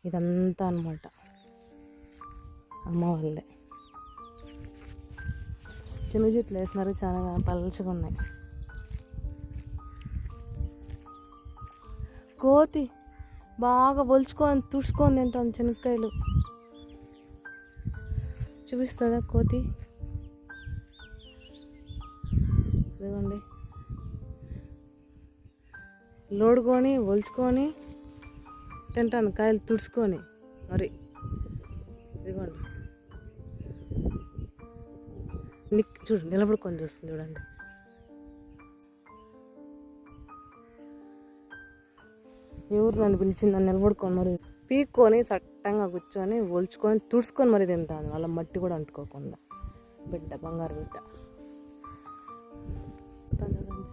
ఇదంతా అనమాట అమ్మ వాళ్ళే. చిన్న చెట్లు వేసినారు, చాలా పలచగా ఉన్నాయి. కోతి బాగా ఒలుచుకొని తుడుచుకొని తింటాను శనక్కాయలు. చూపిస్తుందా కోతి? ఇదిగోండి, లోడుకొని ఒలుచుకొని తింటాను కాయలు తుడుచుకొని. మరి ఇదిగోండి, చూడు నిలబడుకొని చూస్తుంది చూడండి. ఎవరు నన్ను పిలిచిందని నిలబడుకొని మరి పీక్కొని సట్టంగా కూర్చొని ఒలుచుకొని తుడుచుకొని మరి తింటాను, వాళ్ళ మట్టి కూడా అంటుకోకుండా. బిడ్డ బంగారు బిడ్డ చూడండి.